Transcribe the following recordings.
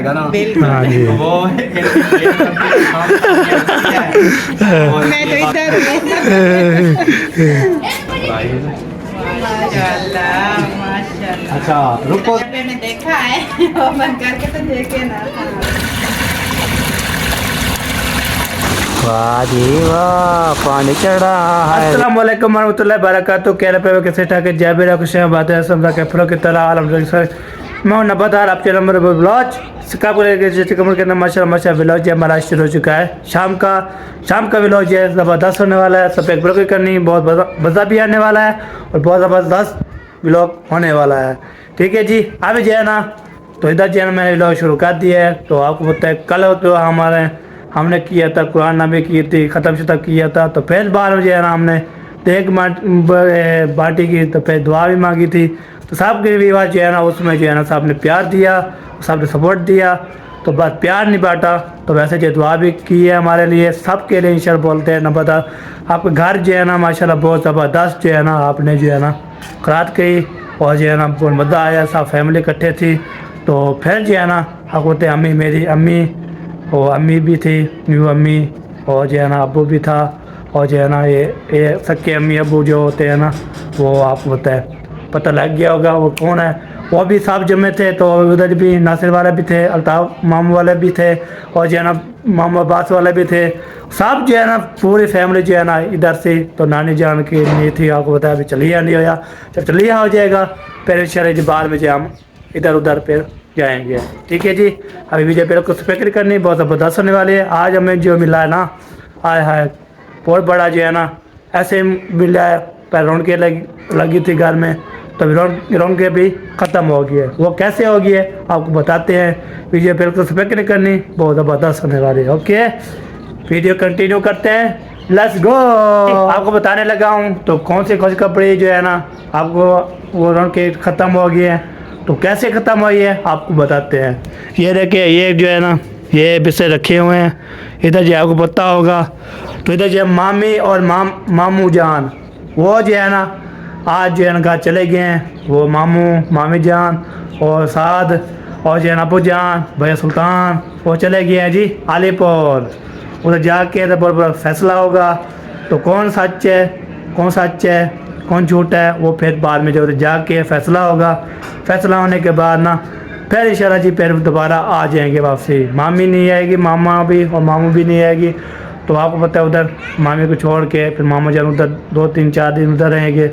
बिल्कुल। हाँ जी। वो मैं तो इधर माशाल्लाह माशाल्लाह। अच्छा रुको, मैंने देखा है और मन करके तो देखे ना। वाह जी वाह, पानी चढ़ा है। अस्सलाम वालेकुम warahmatullahi wabarakatuh। कैले पे कैसे ठाके जाबिर खुश हैं बातें समझा के फलो की तरह आलम मैं नबदार आपके नंबर पर ब्लॉज सिका को लेकर जैसे कमर के अंदर माशा ब्लॉज है हमारा शुरू हो चुका है। शाम का ब्लॉज है, ज़बरदस्त होने वाला है। सब एक ब्लॉग करनी, बहुत मज़ा भी आने वाला है और बहुत ज़बरदस्त ब्लॉग होने वाला है। ठीक है जी, अभी जो है ना तो इधर जो है ना मैंने ब्लॉग शुरू कर दिया है। तो आपको पता है कल तो हमने किया था कुरान नामी की थी, ख़त्म शतम किया था। तो फिर बार जो है ना हमने देख बाटी की, तो फिर दुआ भी मांगी थी। तो सब के रिवाज जो है ना उसमें जो है ना सब ने प्यार दिया, सब ने सपोर्ट दिया। तो बस प्यार नहीं बांटा तो वैसे जो दुआ भी की है हमारे लिए, सबके लिए इंशाल्लाह बोलते हैं ना बता। आपके घर जो है ना माशाल्लाह बहुत ज़बरदस्त जो है ना आपने जो है ना खरात की और जो है ना बहुत मज़ा आया, सब फैमिली इकट्ठे थी। तो फिर जो है ना आपको बोलते अम्मी, मेरी अम्मी और अम्मी भी थी, न्यू अम्मी, और जो है ना अब्बू भी था, और जो है ना ये सक्के अम्मी अब्बू जो होते हैं ना वो आपको पता लग गया होगा वो कौन है। वो भी सब जमे थे। तो उधर भी नासिर वाले भी थे, अल्ताफ़ मामू वाले भी थे, और जो है ना मामू अब्बास वाले भी थे। सब जो है ना पूरी फैमिली जो है ना इधर से। तो नानी जान की नहीं थी, आपको बताया अभी चलिया नहीं होया, जब चलिया हो जाएगा फिर इंशाल्लाह बाद में जो हम इधर उधर फिर जाएंगे। ठीक है जी, अभी विजय पेड़ को स्पेक्ट करनी बहुत ज़बरदस्त होने वाली है। आज हमें जो मिला है ना, आय हाय बहुत बड़ा जो है ना ऐसे मिला है। पर रौनकें लगी थी घर में, तो रौनकें भी ख़त्म हो गई है। वो कैसे हो गई है आपको बताते हैं। वीडियो पेड़ को स्पेक्ट करनी बहुत ज़बरदस्त होने वाली है। ओके, वीडियो कंटिन्यू करते हैं, लेट्स गो। आपको बताने लगा हूँ तो कौन से कपड़े जो है ना आपको वो रौनकें ख़त्म हो गई है। तो कैसे ख़त्म हुई है आपको बताते हैं। ये देखिए, ये जो है ना ये बिस्तर रखे हुए हैं इधर, जो आपको पता होगा। तो इधर जो है मामी और मामू जान वो जो है ना आज जो है ना घर चले गए हैं। वो मामू मामी जान और साद और जो है ना अबू जान भैया सुल्तान वो चले गए हैं जी अलीपुर। उधर जाके तो फैसला होगा तो कौन सच है कौन झूठ है, वो फिर बाद में जो जाके फैसला होगा। फैसला होने के बाद ना फिर इंशाल्लाह जी फिर दोबारा आ जाएंगे वापसी। मामी नहीं आएगी, मामा भी और मामू भी नहीं आएगी। तो आपको पता है उधर मामी को छोड़ के फिर मामा जान उधर 2-3-4 दिन उधर रहेंगे।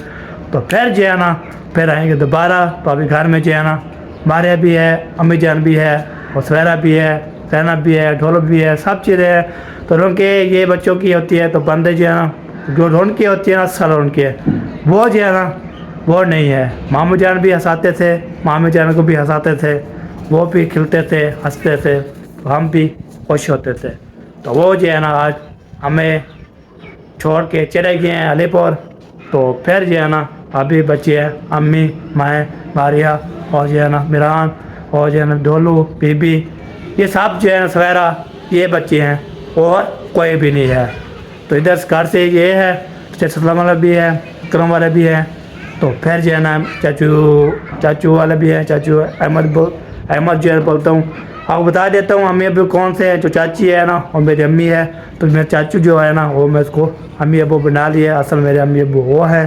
तो फिर जो है ना फिर आएंगे दोबारा। तो अभी घर में जो है ना मारिया भी है, अम्मी जान भी है, और सवेरा भी है, सैनब भी है, ढोलक भी है, सब चीज़ें हैं। तो रौनकें ये बच्चों की होती है। तो बंदे जो है ना जो रौनकें होती है ना असल रौनकें वो जो है ना वो नहीं है। मामू जान भी हंसाते थे, मामी जान को भी हंसाते थे, वो भी खिलते थे हंसते थे, तो हम भी खुश होते थे। तो वो जो है ना आज हमें छोड़ के चले गए हैं अलीपुर। तो फिर जो है ना अभी बच्चे हैं अम्मी, मैं, मारिया, और जो है ना मिरान, और जो है ना डोलू, बीबी, ये सब जो है ना सवेरा, ये बच्चे हैं और कोई भी नहीं है। तो इधर घर से ये है, सलाम वाला भी है, करम वाला भी है। तो फिर जो है ना चाचू वाला भी है, चाचू अहमद जो है बोलता हूँ। आपको बता देता हूँ अम्मी अबू कौन से हैं। जो चाची है ना और मेरी अम्मी है। तो मेरे चाचू जो है ना वो मैं उसको अम्मी अबू बना लिए, असल मेरे अम्मी अबू वो है।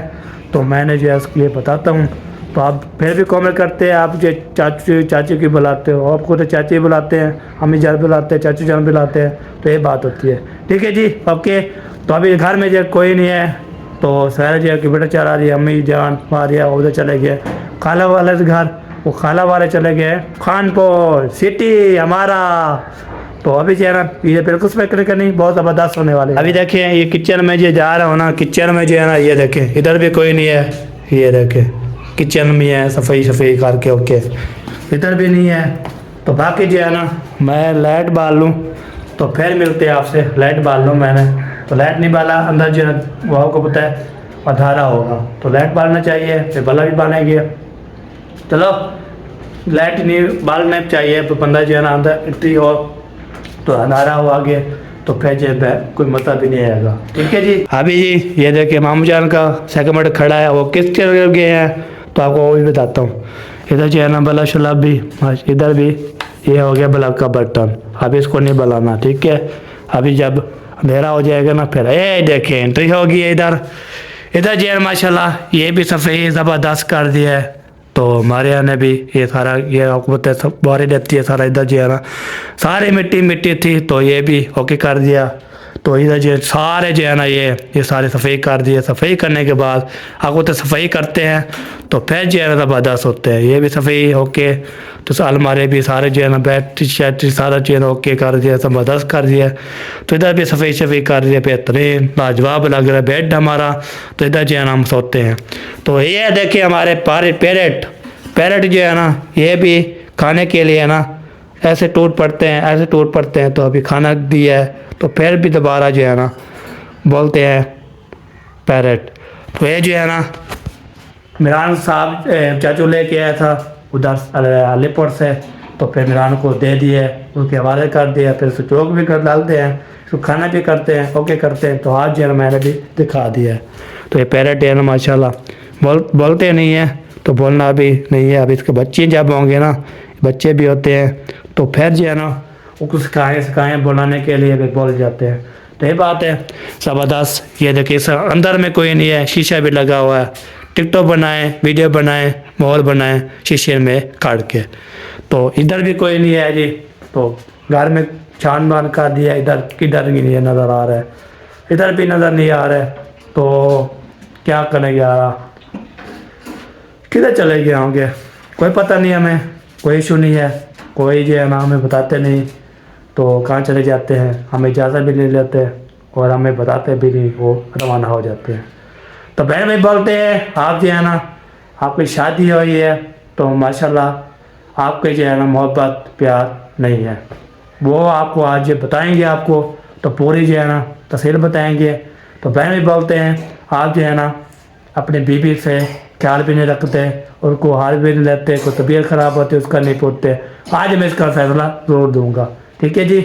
तो मैंने जो है उसके लिए बताता हूँ। तो आप फिर भी कमेंट करते हैं, आप जो चाचू की बुलाते हो, आपको तो चाची बुलाते हैं, अम्मी जान बुलाते हैं, चाचू जान बुलाते हैं। तो ये बात होती है। ठीक है जी, ओके। तो अभी घर में जो कोई नहीं है। तो सवेरा जो है कि बेटा चला रही है, अम्मी जान मारिया उधर चले गए खाला वाले के घर। वो खाला वाले चले गए खानपुर सिटी हमारा। तो अभी जो है ना ये बिल्कुल स्पेक्ट करनी बहुत ज़बरदस्त होने वाले। अभी देखें ये किचन में जो जा रहा हूँ ना, किचन में जो है ना ये देखें इधर भी कोई नहीं है। ये देखें किचन में है सफाई करके, ओके। इधर भी नहीं है। तो बाकी जो है ना मैं लाइट बाल लूँ तो फिर मिलते हैं आपसे। लाइट बाल लूँ मैंने, तो लाइट नहीं बाला, अंदर जो है वो आपको पता है अंधारा होगा। तो लाइट बालना चाहिए, फिर बल्ला भी बालेंगे। चलो लाइट नहीं बालना चाहिए तो बंदा जो है ना अंदर इतनी हो तो अंधारा हो आगे, तो फिर जो है कोई मजा भी नहीं आएगा। ठीक है जी। अभी जी ये देखिए मामू जान का सेकंड खड़ा है, वो किस तरह गए हैं तो आपको वो भी बताता हूँ। इधर जो है ना बल्ला शुल्ला भी, इधर भी ये हो गया ब्लॉक का बटन। अब इसको नहीं बुलाना, ठीक है। अभी जब अंधेरा हो जाएगा ना फिर ये देखें एंट्री होगी इधर। इधर जो है माशाल्लाह ये भी सफ़ेद ज़बरदस्त कर दिया है। तो हमारे यहाँ ने भी ये सारा ये आपको पता है सब बारी रहती है सारा, इधर जो है ना सारी मिट्टी मिट्टी थी तो ये भी ओके कर दिया। तो इधर जो सारे जो है ना ये सारे सफाई कर दिए। सफाई करने के बाद आपको तो सफाई करते हैं तो फिर जो है ना ज़बरदस्त होते हैं। ये भी सफाई ओके, तो अलमारी भी सारे जो है ना बैटरी शैटरी सारा जो है ना ओके कर दिया, ज़बरदस्त कर दिया। तो इधर भी सफाई शफाई कर दिया, बेहतरीन लाजवाब लग रहा है बेड हमारा। तो इधर जो है ना हम सोते हैं। तो ये देखिए हमारे पैरेट जो है ना ये भी खाने के लिए है ना ऐसे टूट पड़ते हैं। तो अभी खाना दिया है तो फिर भी दोबारा जो है ना बोलते हैं पैरेट। तो ये जो है ना मिरान साहब चाचू लेके आया था उधर अलीपुर से, तो फिर मिरान को दे दिए, उनके हवाले कर दिया। फिर उसको चौक भी कर डालते हैं, उसको खाना भी करते हैं, ओके करते हैं। तो आज जो है ना मैंने भी दिखा दिया है। तो ये पैरेट है ना माशाल्लाह बोलते नहीं है तो बोलना भी नहीं है। अब इसके बच्चे जब होंगे ना, बच्चे भी होते हैं तो फिर जो है ना उसको सिखाएँ बुलाने के लिए भी बोल जाते हैं। तो ये बात है ज़बरदस्त। ये देखिए अंदर में कोई नहीं है, शीशा भी लगा हुआ है। टिकटॉक बनाएं, वीडियो बनाएं, माहौल बनाएं शीशे में काट के। तो इधर भी कोई नहीं है जी। तो घर में छान बान कर दिया, इधर किधर भी नहीं नज़र आ रहा है, इधर भी नज़र नहीं आ रहा है। तो क्या करेंगे यार, किधर चले गए होंगे कोई पता नहीं, हमें कोई इशू नहीं है, कोई जो है ना हमें बताते नहीं। तो कहाँ चले जाते हैं, हमें इजाज़त भी नहीं लेते और हमें बताते भी नहीं, वो रवाना हो जाते हैं। तो बहन भाई बोलते हैं आप जो है ना आपकी शादी हुई है तो माशाल्लाह आपके जो है ना मोहब्बत प्यार नहीं है, वो आपको आज बताएंगे। आपको तो पूरी जो है ना तफसील बताएंगे। तो बहन भाई बोलते हैं आप जो है ना अपनी बीवी से ख्याल भी नहीं रखते, उनको हाल भी नहीं लेते, कोई तबीयत ख़राब होती है उसका नहीं पूछते। आज मैं इसका फैसला ज़रूर दूंगा, ठीक है जी।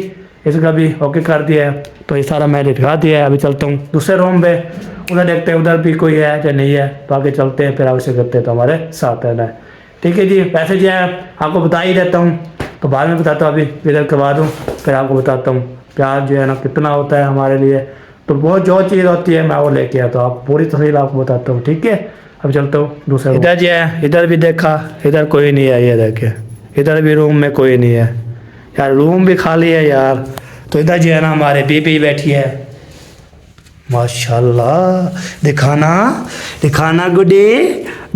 इसका भी ओके कर दिया है। तो ये सारा मैंने दिखा दिया है। अभी चलता हूँ दूसरे रूम पे, उधर देखते हैं उधर भी कोई है या नहीं है। तो आगे चलते हैं, फिर आवश्यक करते हैं तो हमारे साथ रहना है, ठीक है जी। वैसे जो है आपको बता ही देता हूँ, तो बाद में बताता हूँ, अभी इधर करवा दूँ फिर आपको बताता हूँ प्यार जो है ना कितना होता है हमारे लिए। तो वो जो चीज़ होती है मैं वो लेके आता हूँ, आप पूरी तफसील आपको बताता हूँ, ठीक है। अब चलता हूँ दूसरे। इधर जो है इधर भी देखा, इधर कोई नहीं है, ये देखे इधर भी रूम में कोई नहीं है यार, रूम भी खाली है यार। तो इधर जो है ना हमारे बीबी बैठी है माशाल्लाह। दिखाना गुड्डी,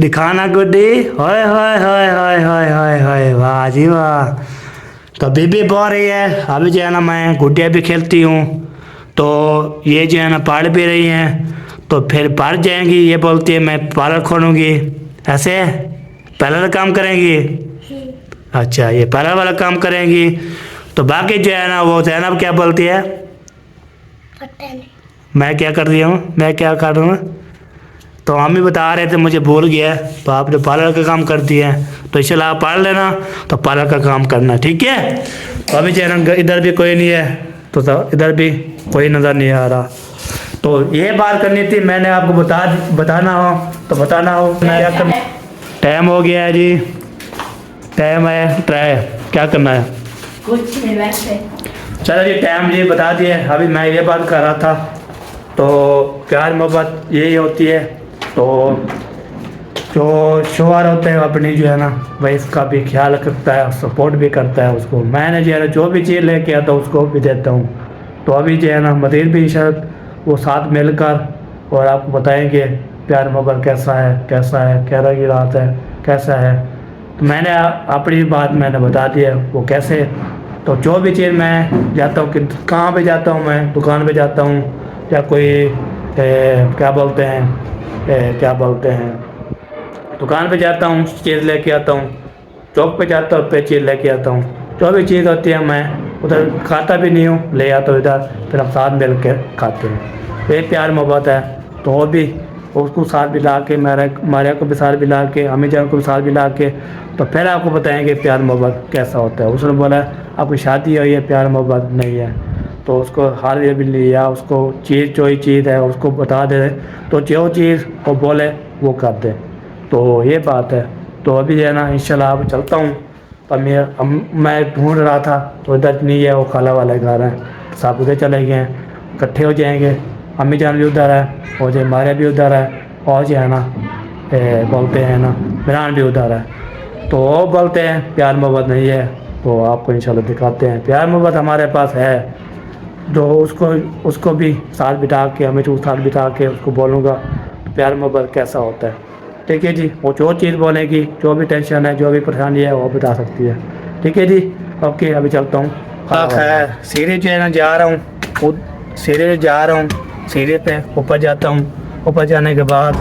दिखाना गुड्डी। हाय हाय हाय हाय हाय हाय हाय, वाह जी वाह। तो बीबी बोल रही है, अभी जो है ना मैं गुड्डिया भी खेलती हूँ। तो ये जो है ना पढ़ भी रही हैं, तो फिर पढ़ जाएंगी। ये बोलती है मैं पार्लर खोलूँगी, ऐसे पार्लर काम करेंगी। अच्छा ये पार्लर वाला काम करेंगी। तो बाकी जो है ना वो जैनब क्या बोलती है, मैं क्या कर रही हूँ, मैं क्या कर रहा हूँ। तो हम ही बता रहे थे, मुझे भूल गया। तो आपने पार्लर का काम कर दिया है, तो इसलिए आप पढ़ लेना, तो पार्लर का काम करना, ठीक है। तो अभी जो है ना इधर भी कोई नहीं है, तो इधर भी कोई नज़र नहीं आ रहा। तो ये बात करनी थी, मैंने आपको बताना हो तो बताना हो। क्या करना, टाइम हो गया है जी, टाइम है ट्राई, क्या करना है कुछ नहीं वैसे। चलो जी टाइम जी बता दिए। अभी मैं ये बात कर रहा था, तो प्यार मोहब्बत यही होती है। तो जो शोहर होते हैं अपनी जो है ना वही इसका भी ख्याल रखता है, सपोर्ट भी करता है उसको। मैंने जो है ना जो भी चीज़ लेके आता हूँ उसको भी देता हूँ। तो अभी जो है ना मज़ीद भी शायद वो साथ मिलकर और आपको बताएंगे प्यार मोहब्बत कैसा है, क्या रही रात है, कैसा है। तो मैंने अपनी बात मैंने बता दी है वो कैसे। तो जो भी चीज़ मैं जाता हूँ कि कहाँ पे जाता हूँ, मैं दुकान पे जाता हूँ या कोई क्या बोलते हैं दुकान पे जाता हूँ चीज़ लेके आता हूँ, चौक पे जाता हूँ पे चीज़ लेके आता हूँ। जो भी चीज़ होती है मैं उधर खाता भी नहीं हूँ, ले आता हूँ इधर, फिर हम साथ मिल के खाते हैं। ये प्यार मोहब्बत है। तो वो भी उसको साथ मिला के मारिया को भी साथ मिला के, अम्मी जान को भी साथ मिला के, तो फिर आपको बताएंगे प्यार मोहब्बत कैसा होता है। उसने बोला आपकी शादी हुई है प्यार मोहब्बत नहीं है, तो उसको हाल ये भी लिया, उसको चीज़ जो ही चीज़ है उसको बता दे, तो जो चीज़ वो बोले वो कर दे। तो ये बात है। तो अभी जो है ना इंशाल्लाह अब चलता हूँ, पर मैं ढूंढ रहा था तो उधर नहीं है, वो खाला वाले घर हैं, सब उधर चले गए हैं, इकट्ठे हो जाएंगे। अम्मी जान भी उधर है और जो हमारे भी उधर है, और जो है ना बोलते हैं ना मेहरान भी उधर है। तो वो बोलते हैं प्यार मोहब्बत नहीं है, तो आपको इंशाल्लाह दिखाते हैं। प्यार मोहब्बत हमारे पास है, जो उसको भी साथ बिठा के, हमें तो साथ बिठा के उसको बोलूँगा तो प्यार मोहब्बत कैसा होता है। ठीक है जी, वो जो चीज़ बोलेगी, जो भी टेंशन है, जो भी परेशानी है, वो बता सकती है। ठीक है जी, ओके अभी चलता हूँ। खैर सीढ़ी जो है ना जा रहा हूँ, सीढ़ी जा रहा हूँ, सीढ़ी पे ऊपर जाता हूँ। ऊपर जाने के बाद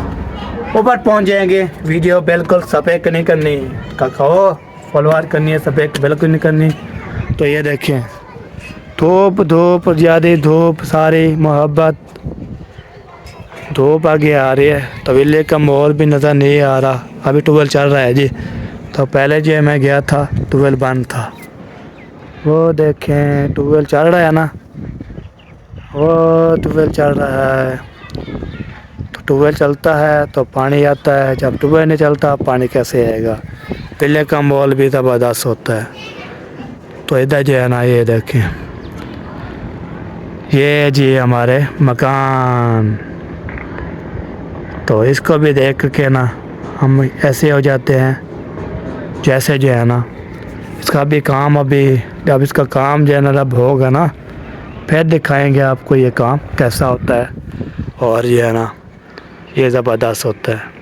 ऊपर पहुँच जाएंगे। वीडियो बिल्कुल सफेद नहीं करनी, कहो फॉलोअर करनी है, सफेद बिल्कुल नहीं करनी। तो ये देखें धूप धूप ज़्यादा धूप, सारी मोहब्बत धूप आगे आ रही है। तवीले का माहौल भी नज़र नहीं आ रहा, अभी ट्वेल्व चल रहा है जी। तो पहले जो मैं गया था ट्वेल्व बंद था, वो देखें ट्वेल्व चल रहा है ना, वो ट्वेल्व चल रहा है। तो ट्वेल्व चलता है तो पानी आता है, जब ट्वेल्व नहीं चलता पानी कैसे आएगा। पहले का माहौल भी ज़बरदस्त होता है। तो इधर जो है ना ये देखें, ये जी हमारे मकान। तो इसको भी देख के ना हम ऐसे हो जाते हैं जैसे जो है ना इसका भी काम, अभी जब इसका काम जो है ना अब होगा ना फिर दिखाएंगे आपको ये काम कैसा होता है। और ये है ना ये ज़बरदस्त होता है।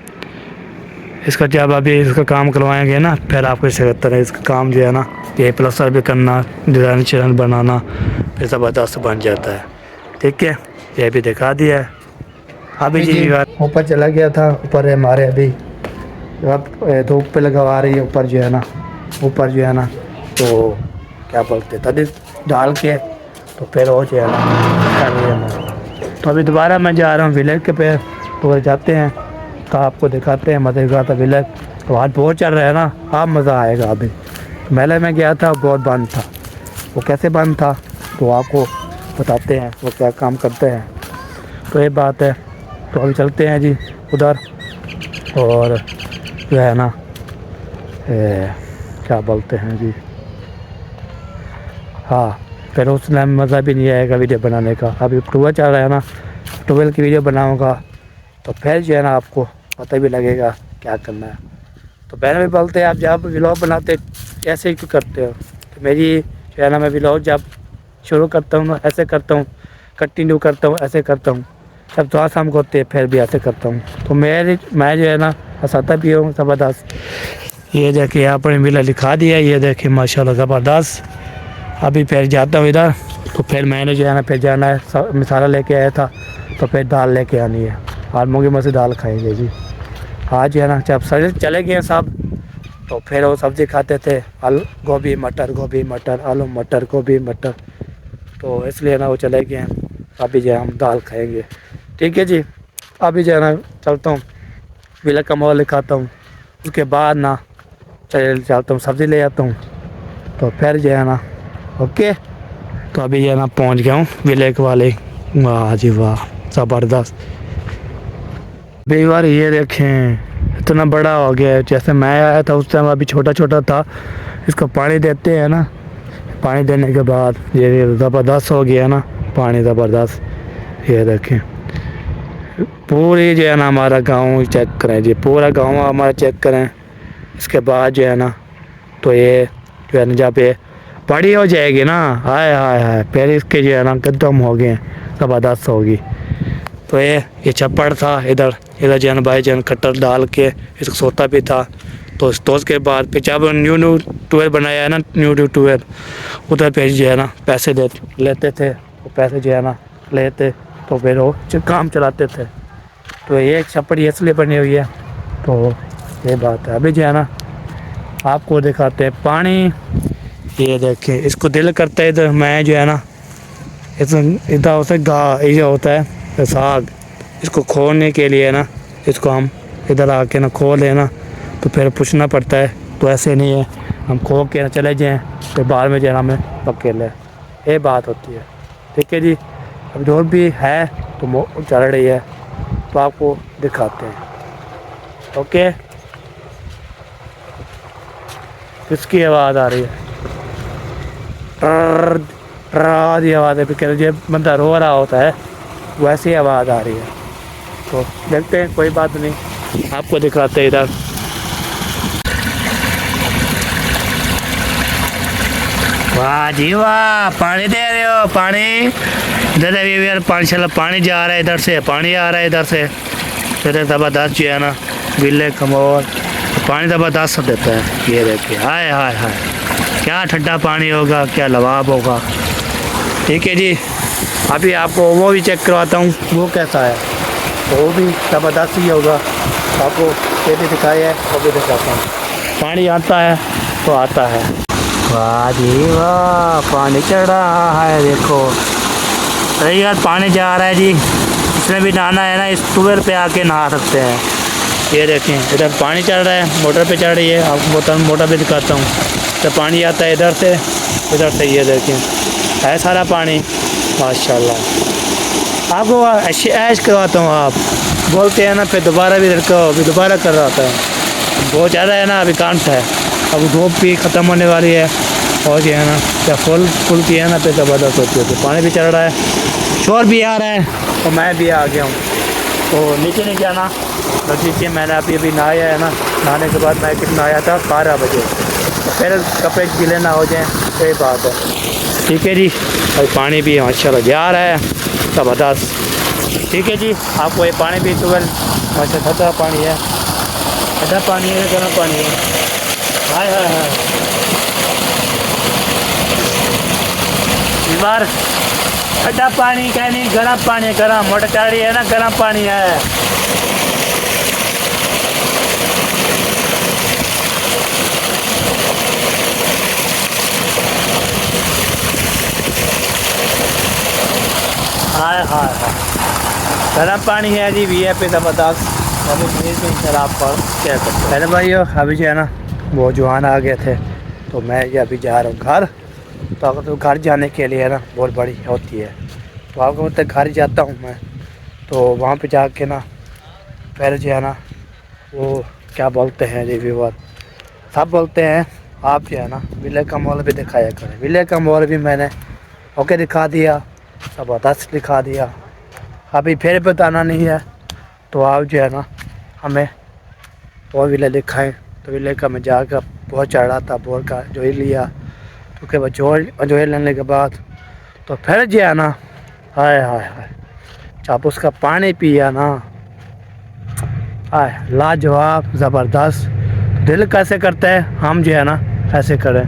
इसका जब अभी इसका काम करवाएंगे ना फिर आपको इसे तरह इसका काम जो है ना ये प्लस्तर भी करना, डिज़ाइन चिज़ाइन बनाना, फिर ज़बरदस्त बन जाता है। ठीक है, ये भी दिखा दिया है। अभी जी ऊपर चला गया था, ऊपर हमारे अभी अब धूप पे लगवा रही है ऊपर जो है ना, ऊपर जो है ना तो क्या बोलते तभी डाल के तो फिर वो जो है ना कर रही है। तो अभी दोबारा मैं जा रहा हूँ विलेज के पे, तो जाते हैं तो आपको दिखाते हैं मज़े का विलेज। तो आज बहुत चल रहा है ना, आप मज़ा आएगा। अभी मेले में गया था, बहुत बंद था। वो कैसे बंद था तो आपको बताते हैं वो क्या काम करते हैं। तो ये बात है, तो अभी चलते हैं जी उधर। और जो है ना क्या बोलते हैं जी, हाँ फिर उस टाइम मज़ा भी नहीं आएगा वीडियो बनाने का। अभी ट्वेल्व चल रहा है ना, ट्वेल्व की वीडियो बनाऊँगा तो फिर जो है ना आपको पता भी लगेगा क्या करना है। तो पहले भी बोलते हैं आप जब व्लॉग बनाते ऐसे ही क्यों करते हो। तो मेरी जो है ना मैं व्लॉग जब शुरू करता हूँ ऐसे करता हूँ, कंटिन्यू करता हूँ ऐसे करता हूँ, जब थोड़ा शाम को होते फिर भी ऐसे करता हूँ। तो मैं जो है ना हंसाता भी हूँ ज़बरदस्त। ये देखिए यहाँ पर मिला लिखा दिया, ये देखिए माशाल्लाह ज़बरदस्त। अभी फिर जाता हूँ इधर, तो फिर मैंने जो है ना फिर जाना है, मसाला लेके आया था तो फिर दाल लेके आनी है। आज मूंगी मसूर दाल खाएंगे जी। आज जो है ना जब चले गए सब तो फिर वो सब्ज़ी खाते थे, आलू गोभी मटर आलू मटर गोभी मटर, तो इसलिए ना वो चले गए हैं। अभी जो है हम दाल खाएंगे। ठीक है जी, अभी जो है ना चलता हूँ विला का माहौल दिखाता हूँ, उसके बाद ना चलता हूँ सब्ज़ी ले आता हूँ तो फिर जो है ना ओके। तो अभी जो है ना पहुँच गया हूँ विलेज वाले, वाह जी वाह ज़बरदस्त। बेवार ये देखें इतना बड़ा हो गया है, जैसे मैं आया था उस टाइम अभी छोटा छोटा था। इसको पानी देते हैं ना, पानी देने के बाद ये ज़बरदस्त हो गया ना पानी ज़बरदस्त। ये देखें पूरी जो है ना हमारा गांव चेक करें जी, पूरा गांव हमारा चेक करें। इसके बाद जो है ना तो ये जो है ना जब ये बड़ी हो जाएगी ना, हाय हाय हाय फिर इसके जो है ना कदम हो गए ज़बरदस्त होगी। तो ये छप्पड़ था, इधर जो है ना भाई जन कट्टर डाल के इसको सोता भी था। तो उसके बाद फिर जब न्यू ट्वेल्व बनाया है ना, न्यू ट्वेल्व उधर पे जो है ना पैसे लेते थे, तो पैसे जो है ना लेते तो फिर वो काम चलाते थे। तो ये छप्पड़ इसलिए बनी हुई है। तो ये बात है। अभी जो है ना आपको दिखाते हैं पानी, ये देखें इसको दिल करता है इधर मैं जो है ना इधर उसे ये होता है साग, इसको खोलने के लिए ना इसको हम इधर आके ना खो लेना तो फिर पूछना पड़ता है। तो ऐसे नहीं है हम खो के ना चले जाएं तो बाद में जो है ना हमें पक्के ले, ये बात होती है। ठीक है जी, अब जो भी है तो चल रही है तो आपको दिखाते हैं। ओके किसकी आवाज़ आ रही है? ट्रर ट्रर की आवाज़ है, फिर जब बंदा रो रहा होता है वैसी आवाज़ आ रही है। तो देखते हैं, कोई बात नहीं, आपको दिखाते हैं इधर। वाह जी वाह, पानी दे रहे हो, पानी इधर अभी यार, पानी चला, पानी जा रहा है इधर से, पानी आ रहा है इधर से। फिर ज़बरदस्त जो है ना बिल्ले कमोर पानी ज़बरदस्त देता है। ये देखिए, हाय हाय हाय, क्या ठंडा पानी होगा, क्या लवाब होगा। ठीक है जी, अभी आपको वो भी चेक करवाता हूँ वो कैसा है, तो वो भी ज़बरदस्त ही होगा। आपको ये भी दिखाया है, वो भी दिखाता हूँ। पानी आता है तो आता है। वाह जी वाह, पानी चढ़ रहा है, देखो। अरे यार, पानी जा रहा है जी, इसमें भी नहाना है ना, इस ट्यूबवेल पे आके नहा सकते हैं। ये देखें, इधर पानी चढ़ रहा है, मोटर पे चढ़ रही है, आपको मोटर पे दिखाता हूँ। तो पानी आता है इधर से, ये देखें, है सारा पानी, माशाल्लाह। आपको ऐश करवाता हूँ, आप बोलते हैं ना, फिर दोबारा भी लड़का अभी दोबारा कर रहा था। बहुत ज़्यादा है ना, अभी काम है, अब धूप भी ख़त्म होने वाली है, और जो है ना क्या फुल की है ना, फिर ज़बरदस्त होती है। तो पानी भी चढ़ रहा है, शोर भी आ रहा है, और मैं भी आ गया हूँ। तो नीचे नहीं जाना, तो नीचे मैंने अभी नहाया है ना, नहाने के बाद मैं कितना आया था 12 बजे। तो फिर कपड़े गीले ना हो जाएँ, सही बात है। ठीक है जी, और पानी भी माशाल्लाह जा रहा है, ज़बरदस्त। ठीक है जी, आपको ये पानी भी ट्यूबवेल माशाल्लाह ठंडा पानी है, ठंडा पानी है, गर्म पानी है। हाय हाय हाय, इस बार ठंडा पानी क्या नहीं, गर्म पानी है, गर्म मोटर चल रही है ना, गर्म पानी है। हाय हाय हाय, गर्म पानी है जी, वी पे ज़बरदस्त। अभी फिर आप पर क्या करते हैं भाइयों, अभी जो है ना वो जवान आ गए थे, तो मैं ये अभी जा रहा हूँ घर। तो अगर तो घर जाने के लिए ना बहुत बड़ी होती है, तो आपको मतलब घर जाता हूँ मैं, तो वहाँ पे जाके ना फिर जो है ना वो क्या बोलते हैं जी, व्यूअर सब बोलते हैं, आप जो है ना विले का मॉल भी दिखाया करें। विले का मॉल भी मैंने ओके दिखा दिया, ज़बरदस्त दिखा दिया। अभी फिर बताना नहीं है, तो आप जो है ना हमें वो विले दिखाएँ। तो विले का मैं जाकर बहुत चढ़ा था, बहुत का जो ही लिया, तो क्या जो लेने के बाद तो फिर जो है ना, हाय हाय हाय, जब उसका पानी पिया ना, हाय लाजवाब, ज़बरदस्त। दिल कैसे करता है हम जो है ना ऐसे करें।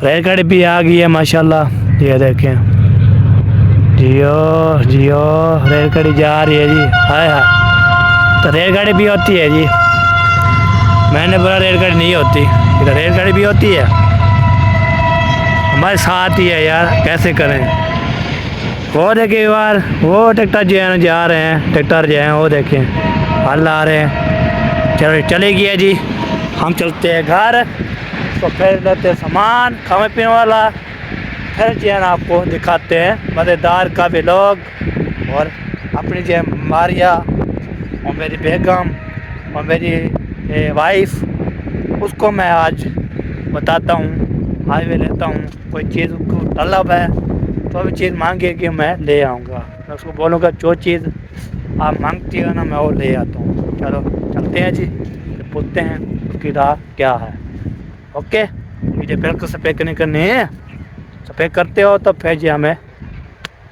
रेलगाड़ी भी आ गई है माशाल्लाह, ये देखें, जियो जियो, रेलगाड़ी जा रही है जी, हाय हाय। तो रेलगाड़ी भी होती है जी, मैंने बोला रेलगाड़ी नहीं होती, इधर रेलगाड़ी भी होती है, हमारे साथ ही है यार, कैसे करें। वो देखें यार, वो ट्रैक्टर जो है ना जा रहे हैं, ट्रैक्टर जो हैं वो देखें हल आ रहे हैं। चलो चले गया जी, हम चलते हैं घर, तो फिर लेते हैं सामान खाने पीने वाला, फिर जो है ना आपको दिखाते हैं मज़ेदार का भी लोग, और अपनी जो है मारिया और मेरी बेगम और मेरी वाइफ, उसको मैं आज बताता हूँ, हाईवे लेता हूँ, कोई चीज़ को तलब है तो अभी चीज़ मांगे कि मैं ले आऊँगा, मैं उसको बोलूँगा जो चीज़ आप मांगती हो ना मैं वो ले आता हूँ। चलो चलते हैं जी, पूछते हैं उसकी राह क्या है। ओके, मुझे बिल्कुल सफ़ेद नहीं करनी है, सफ़ेद करते हो तो फिर जी हमें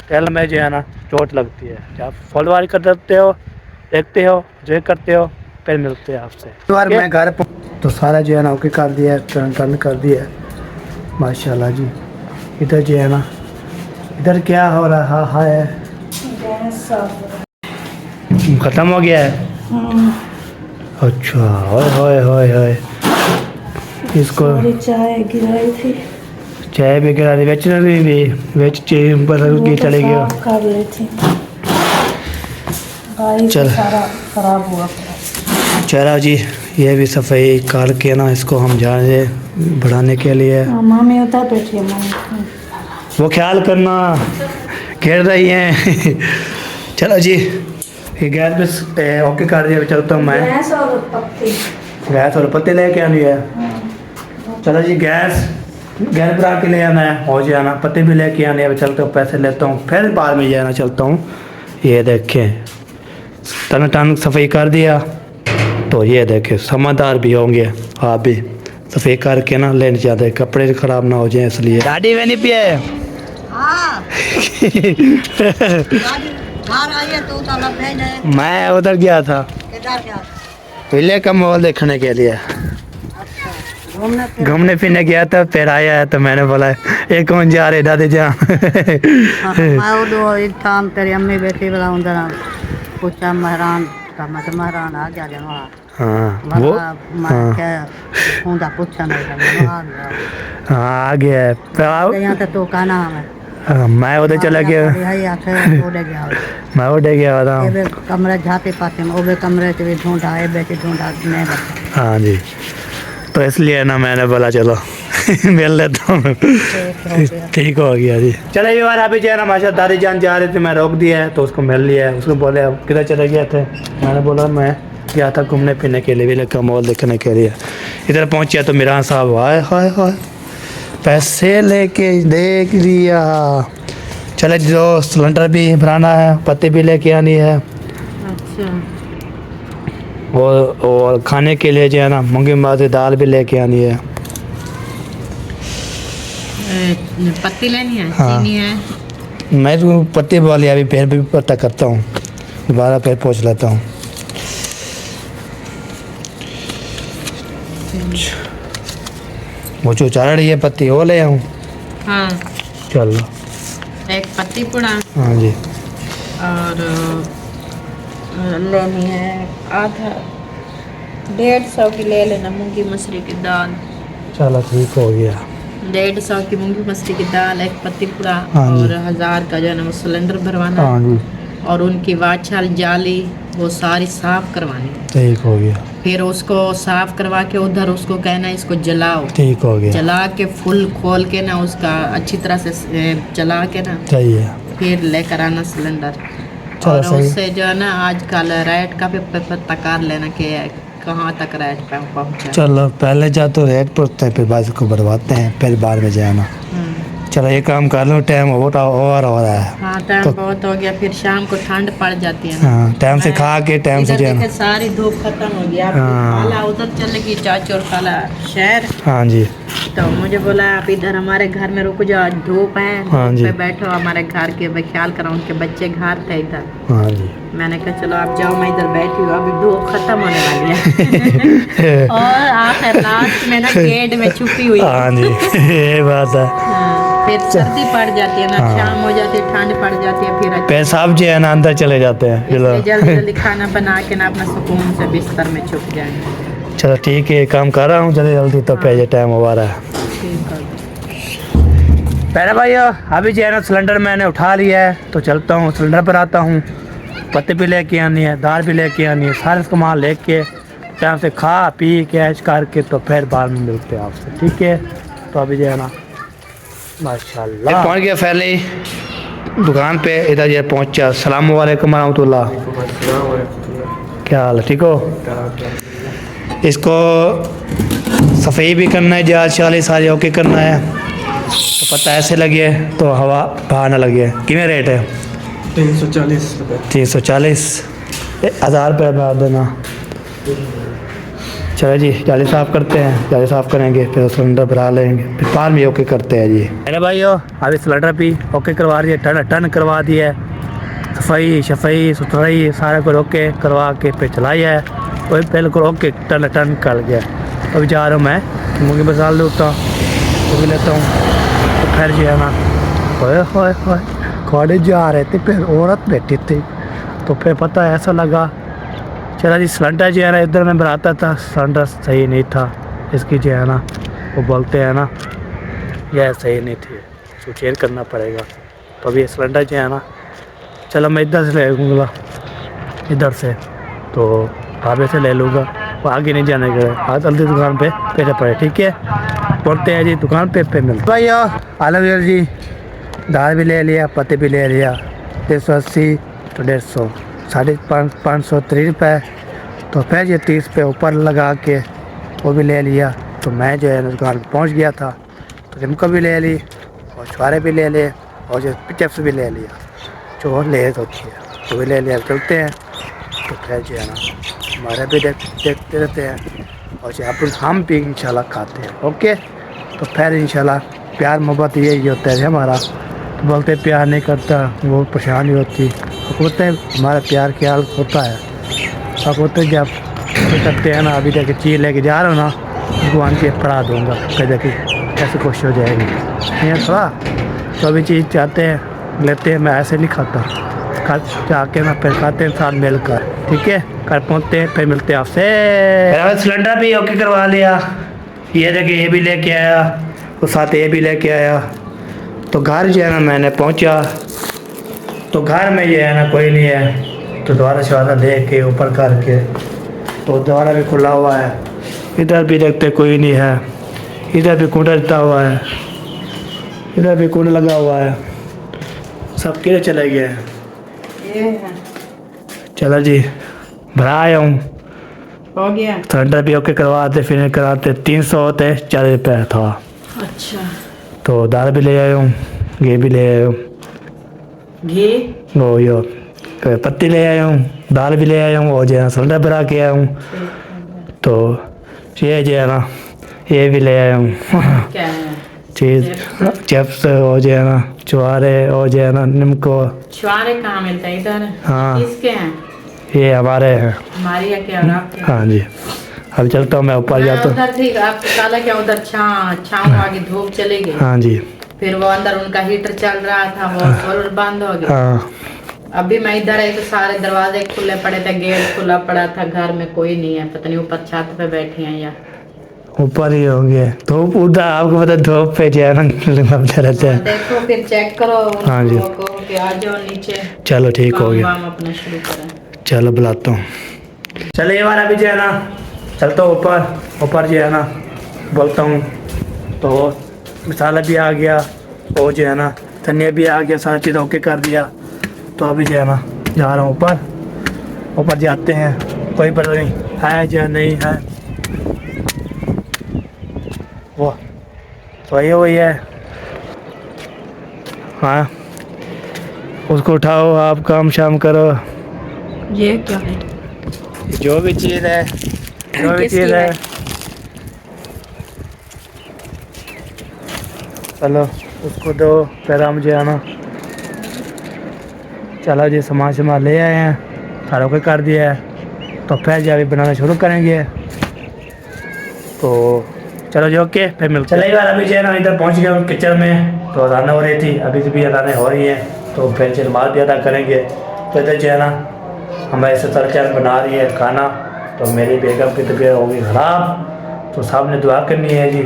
तेल में जो है ना चोट लगती है। जब फॉलोवार कर देते हो, देखते हो, जो करते हो, फिर मिलते हैं आपसे। बार मैं घर तो सारा जो है ना ओके कर दिया, टर्न कर दिया माशाल्लाह जी। इधर जो है ना, इधर क्या हो रहा है, ख़त्म हो गया है। अच्छा, होए होए होए, इसको चाय गिराई थी, चाय भी गिरा दी, बेचने भी बेच की चले गया, कर ली थी, चल सारा खराब हुआ। चलो जी, ये भी सफाई करके ना इसको हम जाए बढ़ाने के लिए। मामी होता है बैठिए, वो ख्याल करना, घेर रही हैं। चलो जी, ये गैस पे ओके कर दिया, चलता हूँ मैं। गैस और पत्ती, गैस और पत्ते लेके आनी है। चलो जी गैस भरा के ले आना है, हो जाना, पत्ते भी लेके आने हैं। चलता हूँ, पैसे लेता हूँ, फिर बाद में जाना चलता हूँ। ये देखें टन टन सफाई कर दिया, तो ये देखें समझदार भी होंगे आप भी, सफाई करके ना लेने जाते, कपड़े खराब ना हो जाए इसलिए। दादी वे नहीं पिए मैं उधर गया था पहले का माहौल देखने के लिए, घूमने फिरने गया था, फिर आया है तो मैंने बोला ये कौन जा रहे दादी जान। तेरी अम्मी बेटी वाला उधर पूछा महरान का मत महरान आ गया जमा। हाँ वो पूछा हाँ आ गया है यहाँ तो का नाम है। मैं उधर चला गया, मैं उधर गया था कमरे जाते पाते में ओबे कमरे से भी ढूंढा है बेटी ढूंढा नहीं बचा। हाँ जी, तो इसलिए ना मैंने बोला चलो मिल लेता हूँ। ठीक हो गया जी। चलो ये बार अभी जो है ना माशा दादी जान जा रहे थे, मैं रोक दिया है तो उसको मिल लिया है। उसको बोले अब किधर चले गए थे, मैंने बोला मैं गया था घूमने फिरने के लिए, भी लगा मॉल देखने के लिए। इधर पहुँचा तो मेरा साहब हाय हाय हाय पैसे लेके देख लिया। चले जो सिलेंडर भी भराना है, पत्ते भी लेके आनी है। अच्छा और खाने के लिए जो है ना मूंगी मसाले दाल भी लेके आनी है। पत्ती लेनी है, हाँ। चीनी है। मैं तो पत्ते वाली अभी फिर भी पता करता हूँ, दोबारा फिर पूछ लेता हूँ। वो जो चार रही है पत्ती वो ले आऊँ। हाँ चलो एक पत्ती पुड़ा हाँ जी, और लेनी है आधा 150 की ले लेना मूंगी मसूरी की दाल। चलो ठीक हो गया। 150 की मूंगी मसूरी की दाल, एक पत्ती पुड़ा हाँ जी। और 1000 का जो है ना वो सिलेंडर भरवाना हाँ है। जी और उनकी वाछल जाली वो सारी साफ करवानी है। ठीक हो गया। फिर उसको साफ करवा के उधर उसको कहना है इसको जलाओ, ठीक हो गया। जला के फुल खोल के ना उसका अच्छी तरह से जला के ना सही है। फिर लेकर आना सिलेंडर। चलो और सही। उससे जो है ना आजकल रेट का भी पता कर लेना कि कहाँ तक रेट पे पहुँचा। चलो पहले जा तो रेट पूछते हैं, फिर बाद को बढ़वाते हैं, फिर बाद में जाना। चलो ये काम कर लो, टाइम ओवर हो रहा है। हाँ टाइम तो- बहुत हो गया, फिर शाम को ठंड पड़ जाती है ना। हाँ टाइम से खा के टाइम से इधर जाना। देखे सारी धूप खत्म हो गया। हाँ। खाला उधर चलेगी चाची और खाला शहर, हाँ जी तो मुझे बोला आप इधर हमारे घर में रुको जाओ, धूप है हाँ धूप जी। पे बैठो, हमारे घर के ख्याल करो, उनके बच्चे घर थे इधर। हाँ जी मैंने कहा चलो आप जाओ, मैं इधर बैठी हूँ, अभी धूप खत्म होने वाली है। और आखिर लास्ट में ना गेट में छुपी हुई। हाँ जी ये बात है। हाँ, फिर सर्दी पड़ जाती है ना, हाँ। शाम हो जाती है, ठंड पड़ जाती है, फिर पेशाब जो है ना अंदर चले जाते हैं। इसलिए जल्दी जल्दी खाना बना के ना अपना सुकून से बिस्तर में छुप जाएंगे। चलो ठीक है, काम कर रहा हूँ जल्दी जल्दी, तो पे टाइम हो रहा है। ठीक है। पहले भाई अभी जो है ना सिलेंडर मैंने उठा लिया है, तो चलता हूँ सिलेंडर पर आता हूँ। पत्ते भी लेके आनी है, दाल भी लेके आनी है, सारे सामान लेके टाइम से खा पी के ऐश करके तो फिर बाद में मिलते हैं आपसे, ठीक है। तो अभी जो है ना माशाल्लाह पहुँच गया पहले दुकान पे, इधर ये पहुँचा। अस्सलाम वालेकुम रहमतुल्लाह, क्या हाल है, ठीक हो। इसको सफ़ाई भी करना है, जाल शाली सारी ओके करना है, तो पता ऐसे लगे तो हवा बाहर ना लगे। कितने रेट है? 340 रुपये। 340, 1000 रुपये बता देना। चलो जी जाली साफ़ करते हैं, जाली साफ़ करेंगे फिर सिलेंडर भरा लेंगे, फिर पार भी ओके करते हैं जी। अरे भाइयों अभी सिलेंडर भी ओके करवा दिए, टन करवा दिया है, सफाई शफाई सुथराई सारा कुछ ओके करवा के फिर चलाई है, वही बिल्कुल ओके टन कर गया। अभी जा रहा हूँ मैं मूंगी मसाला लेता हूँ, वो भी लेता हूँ, तो फिर जो है ना होए खाने जा रहे थे, फिर औरत बैठी थी, तो फिर पता ऐसा लगा चला जी सिलेंडर जो है ना इधर में बनाता था, सिलेंडर सही नहीं था इसकी जो है ना, वो बोलते हैं ना यह सही नहीं थी, इसको चेंज करना पड़ेगा। तो अभी सिलेंडर जो है ना, चलो मैं इधर से ले लूँगा, इधर से तो ढाबे से ले लूँगा, वो आगे नहीं जाने का, आज जल्दी दुकान पे पेटे पड़े, ठीक है। पहुँचते हैं जी दुकान पे मिलते भाई आलम जी। दाल भी ले लिया, पत्ते भी ले लिया, 180 तो 150, 550 रुपये, तो फिर ये 30 पे ऊपर लगा के वो भी ले लिया, तो मैं जो है ना दुकान पर पहुँच गया था, तो लिमका भी ले ली और छुआरे भी ले लिए और जो चिप्स भी ले लिया, जो और लेज होती है वो भी ले लिया। चलते हैं तो फिर जो है ना हमारे भी देखते रहते हैं और जो हम भी इंशाल्लाह खाते हैं। ओके, तो फिर इंशाल्लाह प्यार मोहब्बत यही होता है हमारा। तो बोलते प्यार नहीं करता वो परेशानी होती, तो बोलते हैं हमारा प्यार ख्याल होता है। अब बोलते जब करते हैं ना, अभी तक चीज़ लेके जा रहा हूँ ना, भगवान के पढ़ा दूँगा, कह कि कैसे खुश हो जाएगी। नहीं थोड़ा तो अभी चीज़ चाहते हैं लेते हैं, मैं ऐसे नहीं खाता, खा जाके ना फिर खाते हैं साथ मिलकर। ठीक है, घर पहुँचते हैं फिर मिलते हैं आपसे। सिलेंडर भी ओके करवा लिया, ये देखिए ये भी लेके आया और साथ ये भी लेके आया। तो घर जो है ना मैंने पहुँचा तो घर में जो है ना कोई नहीं है, तो दोबारा शवारा देख के ऊपर करके तो दोबारा भी खुला हुआ है। इधर भी देखते कोई नहीं है, इधर भी कूड़ा डलता हुआ है, इधर भी कूड़ा लगा हुआ है, सब किधर चले गए हैं। चलो जी भरा आया हूँ, हो गया। सिलेंडर भी ओके करवाते फिर कराते 300 होते 40 रुपये था। अच्छा, तो दाल भी ले आया हूँ, घी भी ले आया हूँ, घी वो यो पत्ती ले आया हूँ, दाल भी ले आया हूँ और जो है सिलेंडर भरा के आया हूँ। तो ये जो है ना ये भी ले आया हूँ क्या है? चीज़ चिप्स और जो है ना छुआरे और जो है ना निमको। छुआरे कहाँ मिलता है इधर? हाँ। किसके हैं? ये हमारे हैं। हमारी है क्या और आपके? हाँ जी, अब चलता हूँ मैं ऊपर जाता हूँ। उधर थी आपके साला क्या उधर छाँव आगे धूप चली गई। हाँ जी, फिर वो अंदर उनका हीटर चल रहा था, वो सोलर बंद हो गया। हाँ अभी मैं इधर आई तो सारे दरवाजे खुले पड़े थे, गेट खुला पड़ा था, घर में कोई नहीं है, पता नहीं ऊपर छत पे बैठी हैं या ऊपर ही होंगे। धूप उधर आपको पता धूप पे जो है ना लगते रहते हैं। देखो फिर चेक करो। हाँ जी। कि आ जाओ नीचे, चलो ठीक हो गया, काम अपना शुरू करें। चलो बुलाता हूँ। चलो ये वाला भी जो है ना चलता हूँ ऊपर जो है ना बोलता हूँ। तो मसाला भी आ गया और जो है ना धनिया भी आ गया, सारी चीज़ ओके कर दिया। तो अभी जो है ना जा रहा हूँ ऊपर जाते हैं, कोई पता नहीं है या नहीं है। वो तो ये वही है। हाँ उसको उठाओ, आप काम शाम करो। ये क्या है? जो भी चीज़ है, जो भी चीज़ है, चलो उसको दो। फिर हम जो है ना चलो जी सामान ले आए हैं, सारा कुछ कर दिया है। तो फिर जाके बनाना शुरू करेंगे। तो चलो जी ओके, फिर मिलते हैं। चलो यार अभी जो है ना इधर पहुंच गया हूँ किचन में। तो अदाना हो रही थी, अभी भी अदाने हो रही हैं, तो फिर नमाज भी अदा करेंगे। तो इधर जो है ना हमारे ससुर चाल बना रही है खाना। तो मेरी बेगम की तबीयत हो गई ख़राब, तो साहब ने दुआ करनी है जी।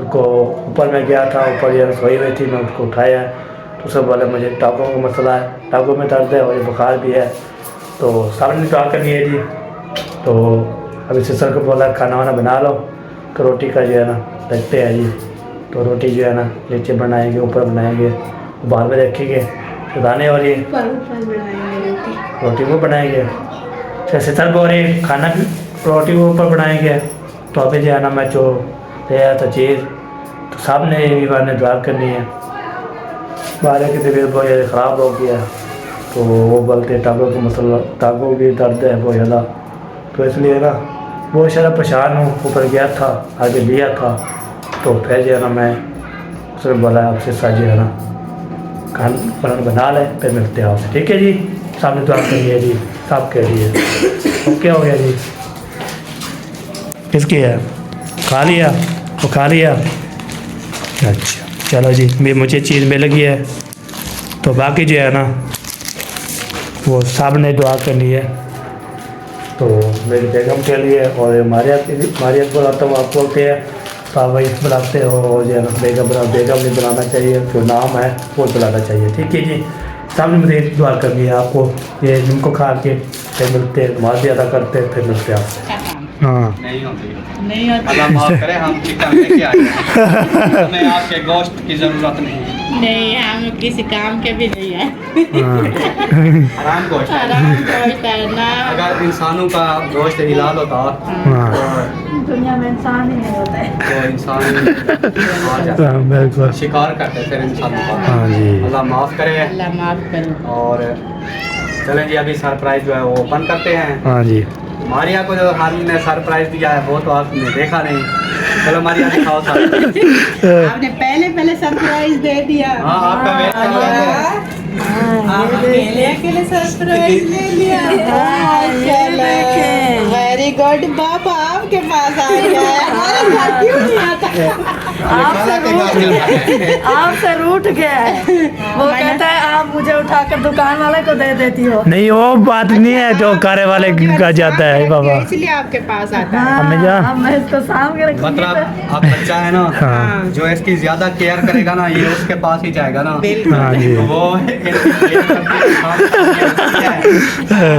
उसको ऊपर में गया था, ऊपर जो सोई हुई थी, मैं उसको उठाया। तो सब बोले मुझे टाँगों का मसला है, टाँगों में दर्द है और ये बुखार भी है। तो साहब ने दुआ करनी है जी। तो अभी ससुर को बोला खाना वाना बना लो, तो रोटी का जो है ना देखते हैं जी। तो रोटी जो है ना नीचे बनाएंगे, ऊपर बनाएंगे, बाहर में रखेंगे। तो दाने और ये रोटी को बनाएंगे। जैसे सर बोल रही खाना भी रोटी के ऊपर बनाएंगे। तो अभी जो है ना मैं जो ले आया था चीज़, तो साहब ने भी मैंने दुआ करनी है। बाहर की तबीयत बहुत ज़्यादा ख़राब हो गया, तो वो बोलते टाँगों का मसला, टाँगों की दर्द है बहुत ज़्यादा। तो इसलिए ना बहुत सारा परेशान हूँ। ऊपर गया था, आगे लिया था। तो फिर जो है ना मैं उसने बोला आपसे साथ जो है ना खाना बना ले, फिर मिलते हैं आपसे। ठीक है जी, सामने तो आप करिए जी, साहब कह लिए ओके हो गया जी। किसकी है? खा लिया, वो खा लिया। अच्छा चलो जी, भी मुझे चीज़ मिल गई है। तो बाकी जो है ना वो साहब ने दुआ करनी है। तो मेरी बेगम के लिए और मारियत बुलाता हूँ, आप बोलते हैं तो आप वही बुलाते हो। और जो है ना बेगम नहीं बुलाना चाहिए, जो नाम है वो बुलाना चाहिए। ठीक है जी, सामने मुझे दुआ करनी है आपको। ये जिनको खा के फिर मिलते हैं, नमाज भी अदा करते हैं, फिर मिलते हैं आपसे। हाँ नहीं होती, नहीं होती। अल्लाह माफ़ करे, हम चिकन लेके आए हैं, हमें आपके गोश्त की ज़रूरत नहीं है। नहीं, हम किसी काम के भी नहीं है। हराम गोश्त है। आराम गोश्त है ना। अगर इंसानों का गोश्त हिलाल होता हाँ दुनिया में इंसान ही नहीं होता है। तो इंसान आ जाता। हाँ, बिल्कुल शिकार करते फिर इंसानों का। हाँ जी अल्लाह माफ़ करे। अल्लाह माफ करे। और चलें जी, अभी सरप्राइज जो है वो ओपन करते हैं। हाँ जी मारिया को जो हमने सरप्राइज दिया है वो तो आपने देखा नहीं। चलो मारिया दिखाओ सरप्राइज। आपने पहले सरप्राइज दे दिया। हाँ, आपका वेट कर रहे थे। आप अकेले सरप्राइज ले लिया। वेरी गुड, बाबा आपके पास आ गया है। हमारे पास क्यों नहीं आता? आपसे रूठ गया है। वो कहता है आप मुझे उठाकर दुकान वाले को दे देती हो। नहीं वो बात नहीं है जो कार्य वाले का जाता है बाबा। इसलिए आपके पास आता है। हाँ, हमें जा। अब मैं इसको साम के रखूंगी मतलब तो- आप बच्चा है ना, हाँ जो इसकी ज्यादा केयर करेगा ना ये उसके पास ही जाएगा ना। बिल्कुल। हाँ जी तो वो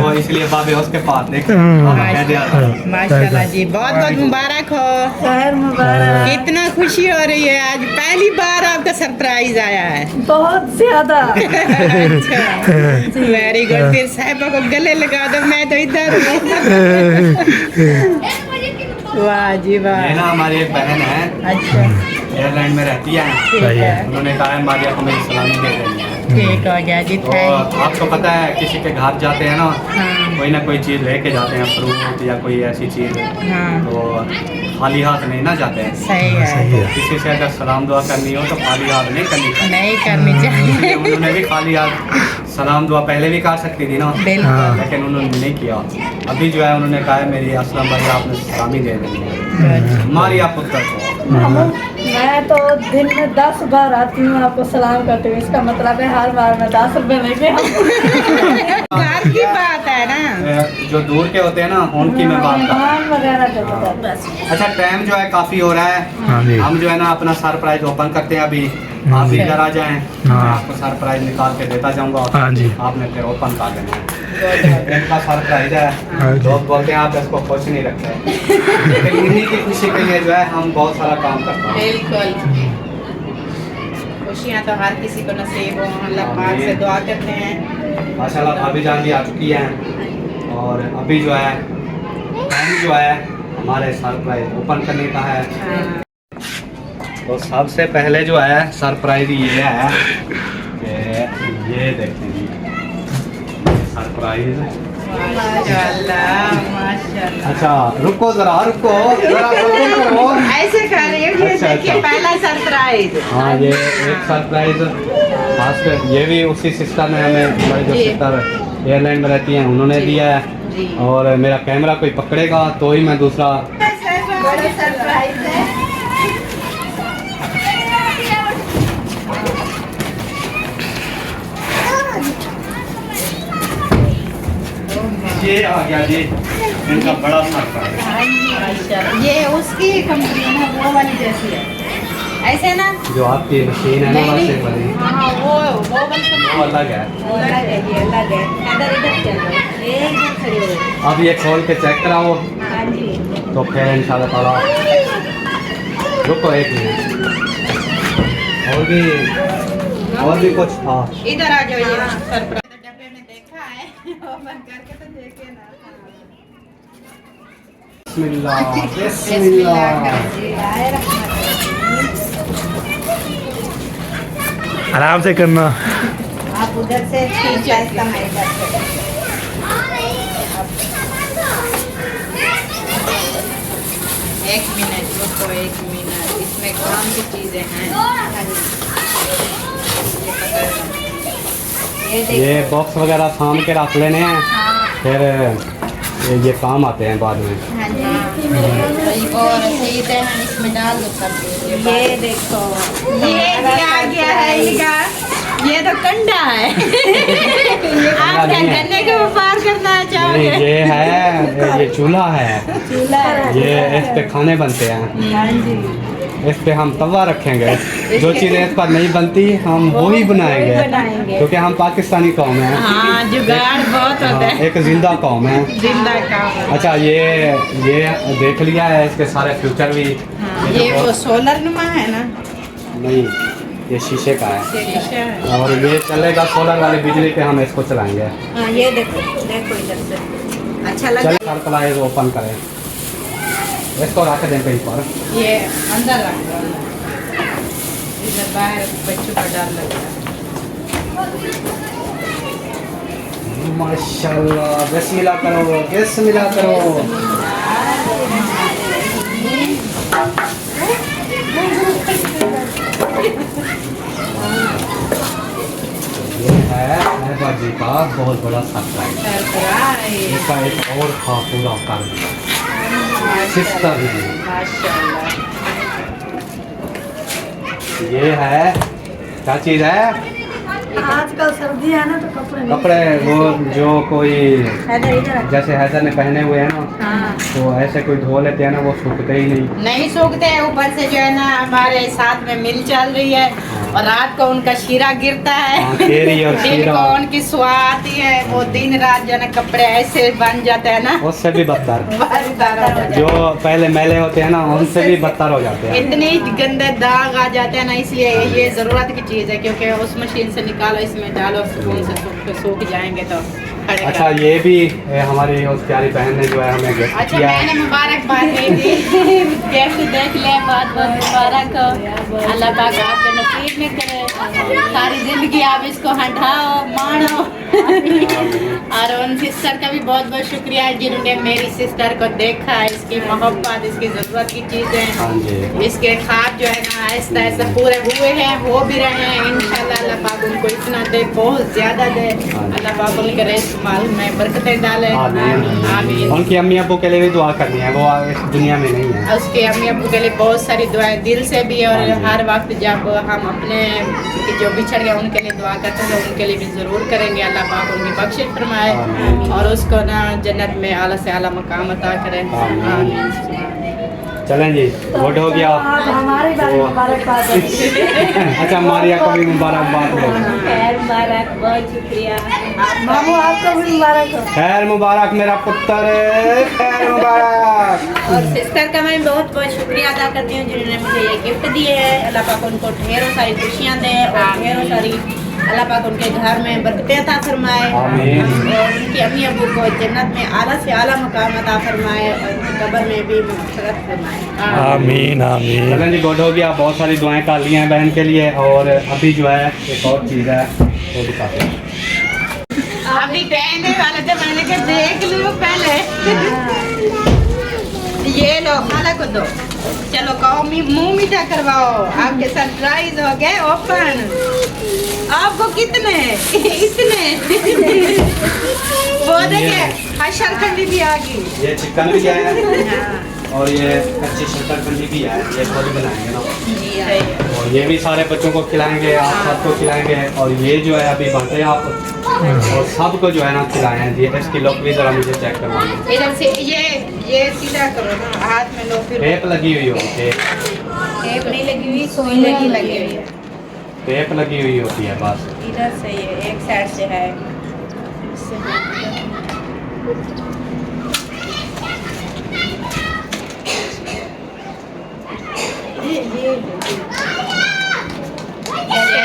वो इसलिए बाबे उसके पास देखे कह दिया था। माशाल्लाह जी, बहुत बहुत मुबारक हो। खैर मुबारक। कितना खुशी हो रही है, आज पहली बार आपका सरप्राइज आया है। बहुत ज्यादा। Very good. फिर साहिबा को गले लगा दो, मैं तो इधर हूँ। वाह जी वाह। ये ना हमारी एक बहन है, अच्छा, एयरलैंड में रहती है। सही है उन्होंने कहा है मारिया को मेरी सलामी दे देनी है। ठीक हो गया जी, तो थैंक। आपको पता है किसी के घर जाते हैं ना, हाँ कोई ना कोई चीज़ लेके जाते हैं, फ्रूट या कोई ऐसी चीज़, हाँ, तो खाली हाथ नहीं ना जाते हैं। सही सही है। है किसी से अगर सलाम दुआ करनी हो तो खाली हाथ नहीं करनी चाहिए। नहीं करनी इसलिए चाहिए। उन्होंने भी खाली हाथ सलाम दुआ पहले भी कर सकती थी ना, बिल्कुल। हाँ। लेकिन उन्होंने नहीं किया। अभी जो है उन्होंने कहा है मेरी असलम भाई आपने सलामी दे देनी है Good. मारिया पुत्र को। मैं तो दिन में 10 बार आती हूँ आपको सलाम करती हूँ। इसका मतलब है हर बार मैं 10 रुपए लेके घर की बात है ना। जो दूर के होते हैं ना उनकी मैं बात कर। मेहमान वगैरह जो होता है बस। अच्छा टाइम जो है काफ़ी हो रहा है, हाँ जी हम जो है ना अपना सरप्राइज ओपन करते हैं अभी। आप भी इधर आ जाएं, मैं हाँ। आपको सरप्राइज निकाल के देता जाऊंगा। हाँ जी आपने फिर ओपन कर देना है। इनका सरप्राइज हाँ है, जी। लोग बोलते हैं आप इसको खुश नहीं रखते, लेकिन इन्हीं की खुशी के लिए जो है हम बहुत सारा काम करते हैं। बिल्कुल। खुशियाँ तो हर किसी को नसीब हो, अल्लाह पाक से दुआ करते हैं। माशाल्लाह भाभी जान भी आ चुकी हैं और अभी जो है टाइम जो है हमारे सरप्राइज ओपन करने का है। हाँ। तो सबसे पहले जो है सरप्राइज ये है कि ये देखें जी सरप्राइज। माशाल्लाह माशाल्लाह। अच्छा रुको जरा जरा रुको। ऐसे कर रही हूँ, ये अच्छा, देखिए अच्छा। पहला सरप्राइज। हाँ ये एक सरप्राइज खासकर ये भी उसी सिस्टर ने हमें, हमारी जो जी। सिस्टर एयरलाइन में रहती हैं उन्होंने जी। दिया जी। है। और मेरा कैमरा कोई पकड़ेगा तो ही मैं दूसरा। बड़ा सरप्राइज है। ये आ गया जी इनका बड़ा सरप्राइज। माशाल्लाह। ये उसकी कंपनी है ना, वो वाली जैसी है, ऐसे ना। जो आपकी मशीन है ना नहीं, वैसे वाली हाँ वो वाली कंपनी वो अलग है। अलग है, ये अलग है। इधर चल रहा, ये एकदम खड़ी हो गई। अब ये खोल के चेक कराओ हाँ जी। तो फिर इंशाल्लाह ताला। रुको एक मिनट, और भी कुछ था। इधर आ जाओ, ये सरप्राइज तो डब्बे में देखा है, ओपन करके तो देखे ना। बिस्मिल्लाह बिस्मिल्लाह। आराम से करना। आप उधर से खींचो, इसका मैं इधर से। एक मिनट रुको, एक मिनट, इसमें काम की चीजें हैं। ये देखो। ये बॉक्स वगैरह साम के रख लेने हैं, हाँ फिर ये काम आते हैं बाद में। हाँ जी। और सीधे हम इसमें डाल दो सब। ये देखो, ये क्या गया है इनका, ये तो कंडा है। आप क्या गन्ने के व्यापार करना नहीं चाहोगे? ये है, ये चूल्हा है, चूल्हा ये इस पे खाने बनते हैं। हाँ जी। इस पे हम तवा रखेंगे, जो चीज़ें इस पर नहीं बनती हम वही बनाएंगे, बनाएंगे। क्योंकि हम पाकिस्तानी कौम हैं। हाँ जुगाड़ बहुत होता हाँ, है। एक जिंदा कौम है। जिंदा काम। अच्छा ये देख लिया है, इसके सारे फ्यूचर भी। हाँ, ये वो सोलर नुमा है ना। नहीं ये शीशे का है शीशा है। और ये चलेगा सोलर वाली बिजली पे, हम इसको चलाएंगे। हाँ ये देखो देखो इधर से अच्छा लगा। चले सरप्राइज ओपन करें, इसको रख दें कहीं पर। ये अंदर रख दो, इधर बाहर बच्चों का डर लगता है। माशाल्लाह, बिस्मिल्लाह करो, बिस्मिल्लाह करो। ये है मेहबा जी का बहुत बड़ा सरप्राइज। इसका एक और था पूरा कर दिया सिस्टर जी। माशाल्लाह। ये है क्या चीज़ है? आजकल सर्दी है ना तो कपड़े नहीं कपड़े वो जो कोई हैदर इधर आ। जैसे हैदर ने पहने हुए हैं ना, हाँ तो ऐसे कोई धो लेते हैं ना, वो सूखते ही नहीं। नहीं सूखते हैं, ऊपर से जो है ना हमारे साथ में मिल चल रही है और रात को उनका शीरा गिरता है। हाँ, केरी और दिन शीरा। को उनकी सुहा आती है, वो दिन रात जो है ना कपड़े ऐसे बन जाते हैं ना, उससे भी बदतर, बदतर हो जाते जो पहले मैले होते हैं ना, उनसे भी बदतर हो जाते हैं। हैं। इतने गंदे दाग आ जाते हैं ना, इसलिए ये जरूरत की चीज है, क्योंकि उस मशीन से निकालो, इसमें डालो, सुकून से सूख जाएंगे तो खड़े अच्छा, कर। ये भी हमारी उस प्यारी बहन ने जो है हमें गिफ्ट अच्छा किया है। मैंने मुबारकबाद दे दी। गिफ्ट देख ले, बहुत बहुत मुबारक हो, अल्लाह पाक आपके नसीब में करे, सारी जिंदगी आप इसको हटाओ मानो। और उन सिस्टर का भी बहुत बहुत शुक्रिया है जिन्होंने मेरी सिस्टर को देखा, इसकी मोहब्बत, इसकी ज़रूरत की चीज़ें, हाँ जी, इसके ख्वाब जो है ना आहिस्ता आहिस्ता पूरे हुए हैं, हो भी रहे हैं। इंशाल्लाह अल्लाह पाक उनको इतना दे, बहुत ज़्यादा दे, अल्लाह पाक उनके रेस माल में बरकतें डाले। आमीन। आमीन। उनकी अम्मी अब्बू के लिए भी दुआ करनी है, वो इस दुनिया में नहीं है। उसके अम्मी अब्बू के लिए बहुत सारी दुआएं दिल से भी, और हाँ जी। हर वक्त जब हम अपने जो बिछड़ गए उनके लिए दुआ करते हैं तो उनके लिए भी ज़रूर करेंगे। अल्लाह पाक उनकी बख्शिश फरमाए आमीन। और उसको ना जन्नत में आला से आला मकाम अता करें। आमीन। आमीन। चलें जी, गुड हो गया। आज हमारी बारी तो- मुबारकबाद है। अच्छा, मारिया को भी मुबारकबाद हो। खैर मुबारक, बहुत शुक्रिया। मामू आपको भी मुबारक हो। खैर मुबारक मेरा पुत्र, खैर मुबारक। और सिस्टर का मैं बहुत बहुत शुक्रिया अदा करती हूँ जिन्होंने मुझे ये गिफ्ट दिए हैं। अल्लाह पाक उनको ढेरों सारी खुशियाँ दें और ढेरों सारी अल्लाह पाक उनके घर में बरकतें अता फरमाए आमीन। और उनकी अम्मी अबू को जन्नत में आला से आला मकाम अता फरमाए और उनकी कब्र में भी मग़फ़िरत फरमाए। आमीन आमीन। चलें जी, गुड हो गया। बहुत सारी दुआएं कर ली हैं बहन के लिए, और अभी जो है एक और चीज़ है वो दिखाते हैं। अभी कहने वाले थे, मैंने कहा देख लो पहले। ये लो, खाला को दो। चलो कहो, मुंह मीठा करवाओ, आपके सरप्राइज हो गए ओपन। आपको कितने? इतने। वो देखिए हशरखंडी भी आ गई। ये चिकन भी है हाँ और ये कच्ची शक्करकंदी भी है, ये खुद बनाएंगे ना, जी है। और ये भी सारे बच्चों को खिलाएंगे, आप सबको खिलाएंगे। और ये जो है अभी बांटे आप, और सबको जो है ना खिलाएं जी। इसकी लुक भी ज़रा मुझे चेक करवाएंगे। इधर से ये सीधा करो ना, हाथ में लो फिर। टेप लगी हुई हो, टेप नहीं लगी हुई, सुई लगी हुई है। टेप लगी हुई होती है बस। इधर से ये एक साइड से है।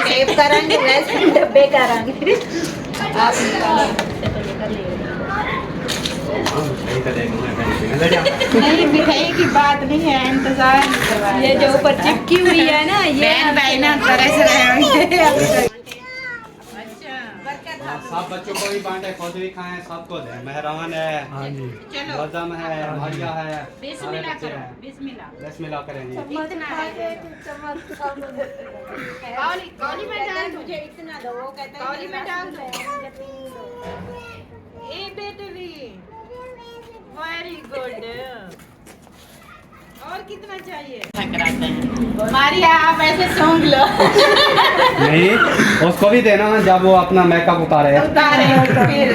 सेब का रंग वैसे डब्बे का रंग आप नहीं, मिठाई की बात नहीं है, इंतजार नहीं करवाया। ये जो ऊपर चिपकी हुई है ना, ये बहन भाई ना तरस रहे होंगे। सब बच्चों को भी बांटे, खुद भी खाएं, सबको दें। मेहरान है, हाँ जी। चलो गजम है, मारिया है, सारे बिस्मिल्लाह बच्चे करो, हैं। बिस्मिल्लाह। बिस्मिल्लाह करें जी। कौली में डाल, मुझे इतना दो, वो कहता है कौली में डाल दो। ए बेटवी, वेरी गुड। और कितना चाहिए? कराते हैं मारिया, आप ऐसे सूंघ लो। नहीं, उसको भी देना जब वो अपना मेकअप उतारे। उतारे फिर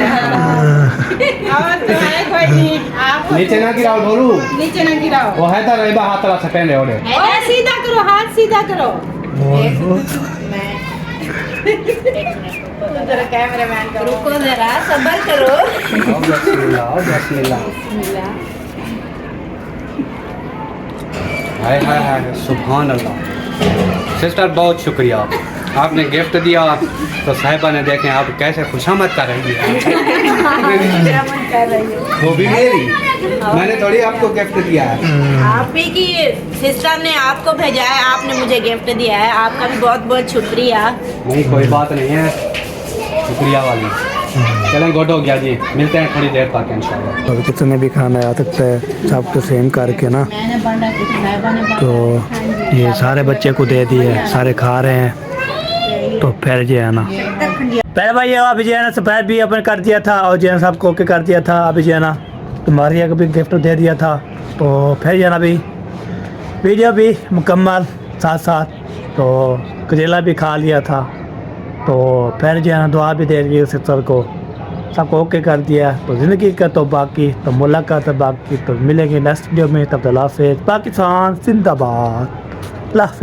और तो है कोई नहीं, आप नीचे ना गिराओ ढोलू, नीचे ना गिराओ। वो है तो रेबा हाथ रहा छपें दे ओडे। और सीधा करो, हाथ सीधा करो। मैं जरा कैमरामैन को रुको, जरा सब्र करो। बिस्मिल्लाह, बिस्मिल्लाह। हाय हाय हाय, सुभान अल्लाह, सिस्टर बहुत शुक्रिया, आपने गिफ्ट दिया तो साहिबा ने देखें आप कैसे खुशामद कर रही है। कर रही है। वो भी मेरी, मैंने थोड़ी आपको गिफ्ट दिया है। आप ही की सिस्टर ने आपको भेजा है, आपने मुझे गिफ्ट दिया है, आपका भी बहुत बहुत शुक्रिया। नहीं कोई बात नहीं है, शुक्रिया वाली। चलें गुड हो गया जी, मिलते हैं थोड़ी देर तक इंशाल्लाह। और कितने भी खाना आ सकता है सबको सेम करके ना, मैंने बना के साहिबा ने बना तो ये सारे बच्चे को दे दिए, सारे खा रहे हैं। तो फिर जो है ना पहले भाई अभी जो है ना सफ़ेद भी अपन कर दिया था और जो है सबको ओके कर दिया था। अभी जो है ना तुम्हारी को भी गिफ्ट दे दिया था, तो फिर जो है ना अभी वीडियो भी मुकम्मल साथ साथ तो करेला भी खा लिया था। तो फिर जो है ना दुआ भी दे दी सिस्टर को, सबको ओके कर दिया। तो ज़िंदगी का तो बाकी तो मुलाकात है बाकी, तो मिलेंगे नेक्स्ट वीडियो में। तब तक अल्लाह हाफ़िज़, पाकिस्तान जिंदाबाद, अल्लाह हाफ़िज़।